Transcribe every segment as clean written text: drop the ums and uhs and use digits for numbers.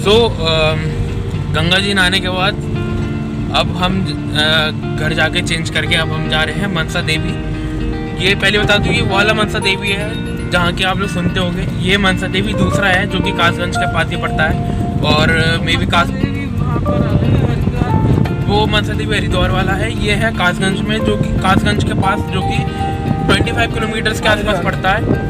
गंगा जी नहाने के बाद अब हम घर जाके चेंज करके अब हम जा रहे हैं मनसा देवी। ये पहले बता दूँ, ये वाला मनसा देवी है जहाँ की आप लोग सुनते होंगे। ये मनसा देवी दूसरा है जो कि कासगंज के पास ही पड़ता है, और मे भी वो मनसा देवी हरिद्वार वाला है। ये है कासगंज में, जो कि कासगंज के पास, जो कि 25 किलोमीटर के आसपास पड़ता है।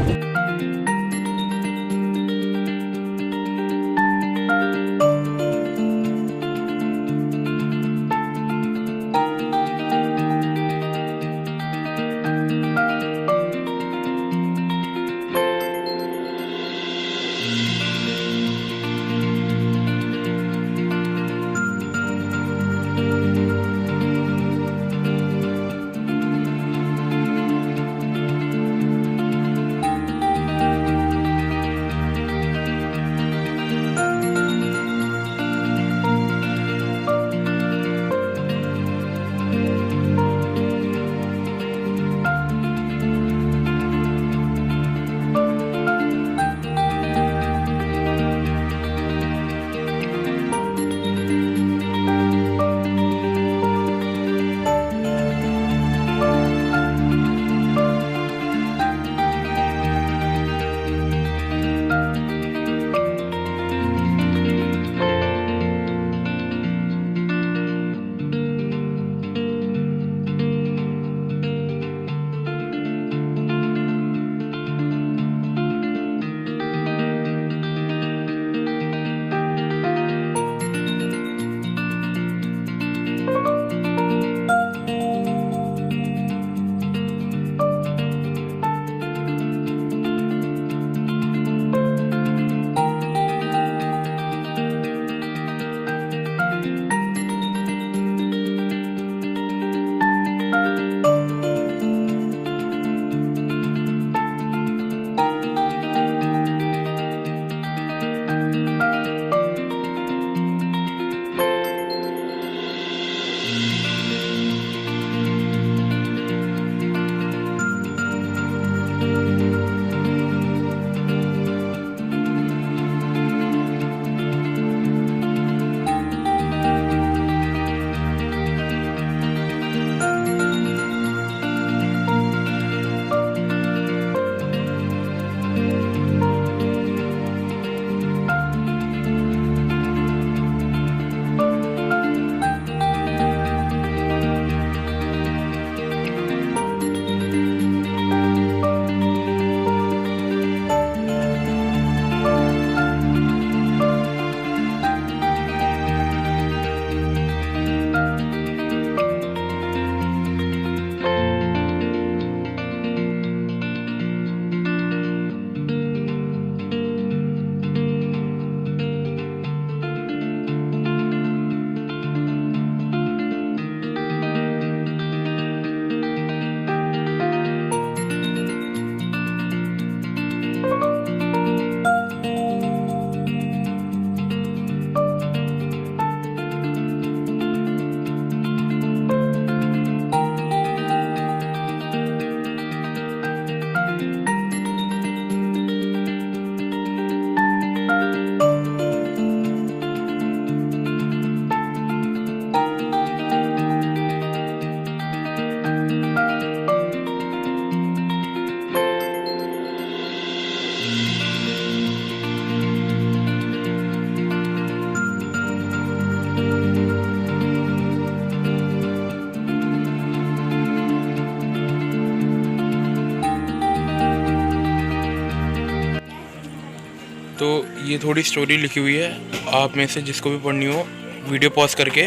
तो ये थोड़ी स्टोरी लिखी हुई है, आप में से जिसको भी पढ़नी हो वीडियो पॉज करके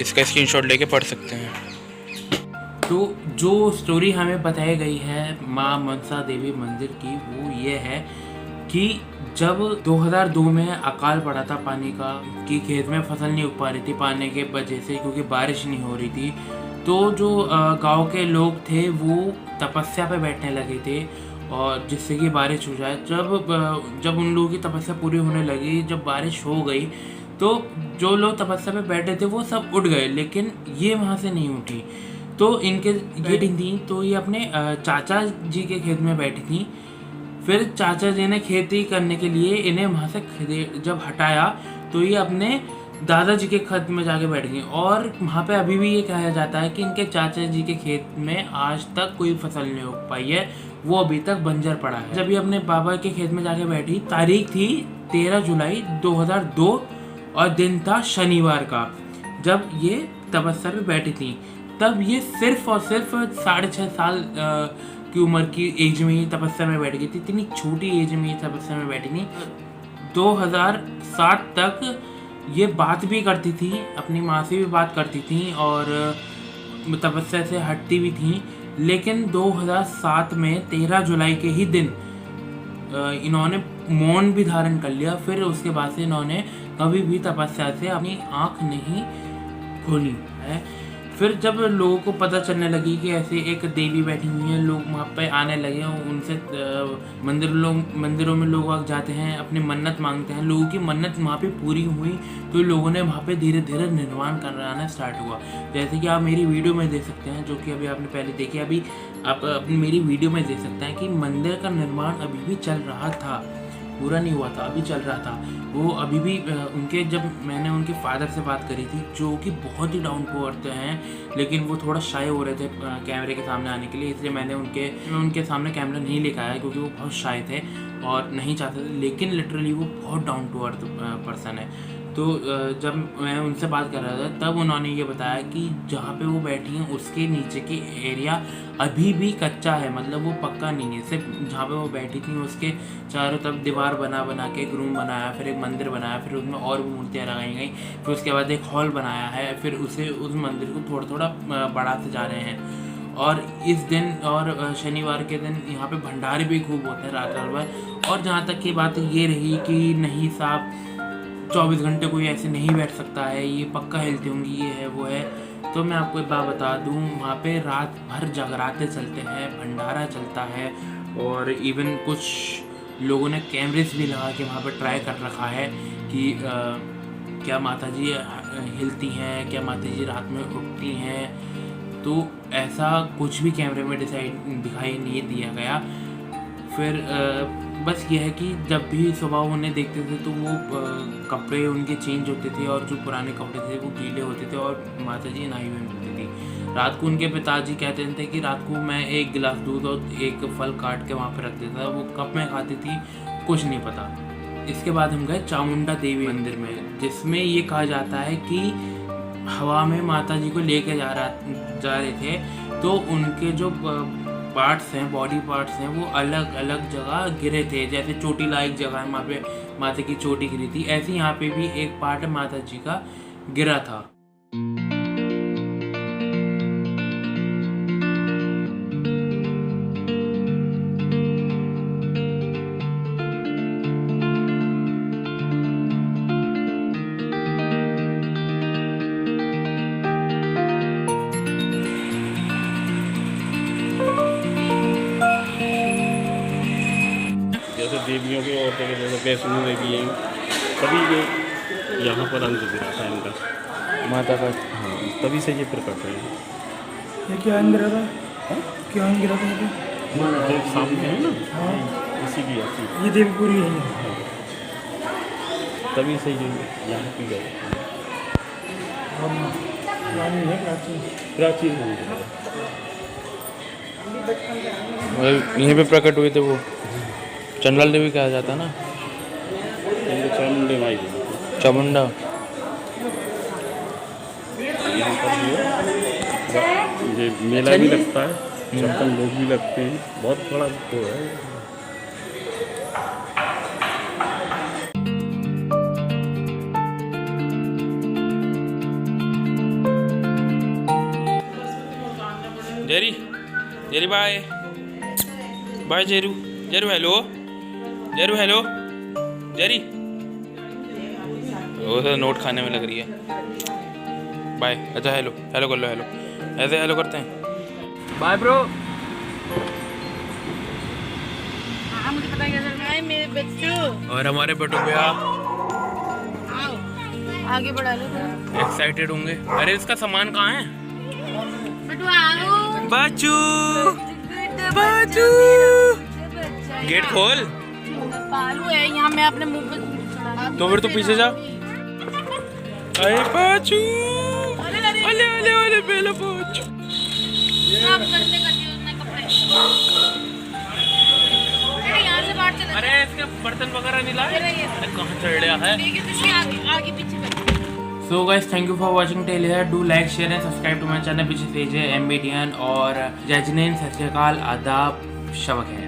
इसका स्क्रीनशॉट लेके पढ़ सकते हैं। तो जो स्टोरी हमें बताई गई है माँ मनसा देवी मंदिर की, वो ये है कि जब 2002 में अकाल पड़ा था पानी का, कि खेत में फसल नहीं उग पा रही थी पानी के वजह से, क्योंकि बारिश नहीं हो रही थी, तो जो गांव के लोग थे वो तपस्या पे बैठने लगे थे, और जिससे कि बारिश हो जाए। जब उन लोगों की तपस्या पूरी होने लगी, जब बारिश हो गई, तो जो लोग तपस्या पे बैठे थे वो सब उठ गए, लेकिन ये वहाँ से नहीं उठी। तो इनके ये थी, तो ये अपने चाचा जी के खेत में बैठी थी। फिर चाचा जी ने खेती करने के लिए इन्हें वहाँ से जब हटाया तो ये अपने दादाजी के खेत में जाके बैठ गई। और वहाँ पे अभी भी ये कहा जाता है कि इनके चाचा जी के खेत में आज तक कोई फसल नहीं हो पाई है, वो अभी तक बंजर पड़ा है। जब ये अपने बाबा के खेत में जाके बैठी, तारीख थी 13 जुलाई 2002 और दिन था शनिवार का। जब ये तपस्या पे बैठी थी तब ये सिर्फ और सिर्फ 6.5 साल की उम्र की एज में ही तपस्या में बैठ गई थी। इतनी छोटी एज में ये तपस्या में बैठी थी। 2007 तक ये बात भी करती थी, अपनी माँ से भी बात करती थी और तपस्या से हटती भी थी। लेकिन 2007 में 13 जुलाई के ही दिन इन्होंने मौन भी धारण कर लिया। फिर उसके बाद से इन्होंने कभी भी तपस्या से अपनी आँख नहीं खोली है। फिर जब लोगों को पता चलने लगी कि ऐसे एक देवी बैठी हुई है, लोग वहाँ पे आने लगे, उनसे मंदिरों में लोग जाते हैं, अपनी मन्नत मांगते हैं। लोगों की मन्नत वहाँ पे पूरी हुई तो लोगों ने वहाँ पे धीरे धीरे निर्माण कराना स्टार्ट हुआ। जैसे कि आप मेरी वीडियो में देख सकते हैं, जो कि अभी आपने पहले देखी, अभी आप अपनी मेरी वीडियो में देख सकते हैं कि मंदिर का निर्माण अभी भी चल रहा था, पूरा नहीं हुआ था, अभी चल रहा था वो अभी भी। जब मैंने उनके फादर से बात करी थी, जो कि बहुत ही डाउन टू अर्थ हैं, लेकिन वो थोड़ा शाय हो रहे थे कैमरे के सामने आने के लिए, इसलिए मैंने उनके सामने कैमरा नहीं लेकर आया, क्योंकि वो बहुत शाय थे और नहीं चाहते थे। लेकिन लिटरली वो बहुत डाउन टू अर्थ पर्सन है। तो जब मैं उनसे बात कर रहा था तब उन्होंने ये बताया कि जहाँ पे वो बैठी हैं उसके नीचे की एरिया अभी भी कच्चा है, मतलब वो पक्का नहीं है। सिर्फ जहाँ पे वो बैठी थी उसके चारों तरफ दीवार बना के एक रूम बनाया, फिर एक मंदिर बनाया, फिर उसमें और भी मूर्तियाँ लगाई गई, फिर उसके बाद एक हॉल बनाया है, फिर उस मंदिर को थोड़ा थोड़ा बढ़ाते जा रहे हैं। और इस दिन और शनिवार के दिन यहाँ पे भंडारे भी खूब होते हैं रात भर। और जहाँ तक की बात ये रही कि नहीं साहब 24 घंटे कोई ऐसे नहीं बैठ सकता है, ये पक्का हिलती होंगी, ये है वो है, तो मैं आपको एक बात बता दूं, वहाँ पे रात भर जगराते चलते हैं, भंडारा चलता है। और इवन कुछ लोगों ने कैमरेस भी लगा के वहाँ पे ट्राई कर रखा है कि क्या माता जी हिलती हैं, क्या माता जी रात में उठती हैं। तो ऐसा कुछ भी कैमरे में दिखाई नहीं दिया गया। फिर बस ये है कि जब भी सुबह उन्हें देखते थे तो वो कपड़े उनके चेंज होते थे और जो पुराने कपड़े थे वो गीले होते थे और माता जी नहाई हुई मिलती थी। रात को उनके पिताजी कहते थे कि रात को मैं एक गिलास दूध और एक फल काट के वहाँ पे रख देता था, वो कब में खाती थी कुछ नहीं पता। इसके बाद हम गए चामुंडा देवी मंदिर में, जिसमें ये कहा जाता है कि हवा में माता जी को लेके जा रहे थे, तो उनके जो पार्ट्स हैं, बॉडी पार्ट्स हैं, वो अलग अलग जगह गिरे थे। जैसे चोटी लायक जगह है, वहाँ पे माता की चोटी गिरी थी, ऐसे यहाँ पे भी एक पार्ट माता जी का गिरा था। देवियों के और जगह वैष्णो देवी हैं, तभी ये यहाँ पर अंग गिरा था इनका, माता का। हाँ, तभी से ये प्रकट है। ये क्या अंग गिरा था? क्या अंग गिरा था? जो सामने है ना, हाँ, इसी की ऐसी ये देवी पूरी है। हाँ, तभी से ये यहाँ की गए प्राचीन यहीं पे प्रकट हुए थे वो। चंडल देवी कहा जाता है ना, चामुंडा माई, चामुंडा। यहाँ पर ये मेला भी लगता है, 56 लोग भी लगते हैं, बहुत बड़ा वो है। जेरी, जेरी बाय बाय, जेरू, जेरू हेलो, जेरू हेलो, जेरी। वो तो नोट खाने में लग रही है। बाय। अच्छा हेलो, हेलो कर लो, हेलो ऐसे हेलो करते हैं। Bye bro. मुझे पता है मेरे बच्चों। और हमारे बटू भैया आगे बढ़ा लो, एक्साइटेड होंगे। अरे इसका सामान कहाँ है? बटू आओ। बाचू, बाचू। गेट खोल। बालू है यहाँ, मैं अपने मुंह पे चला। तो फिर तू पीछे जा। अरे पाचू, अले अले अले बेला पाचू। साफ करते करते उसने कपड़े। अरे यहाँ से बाहर चला। अरे इसके बर्तन वगैरह नहीं लाए। अरे कहाँ चढ़ रहा है? ठीक है, इसके आगे आगे पीछे कर। So guys, thank you for watching till here. Do like, share and subscribe to my channel, which is AJ MBDN. और जय जिनेन, सत श्री अकाल, आदाब, शबक है।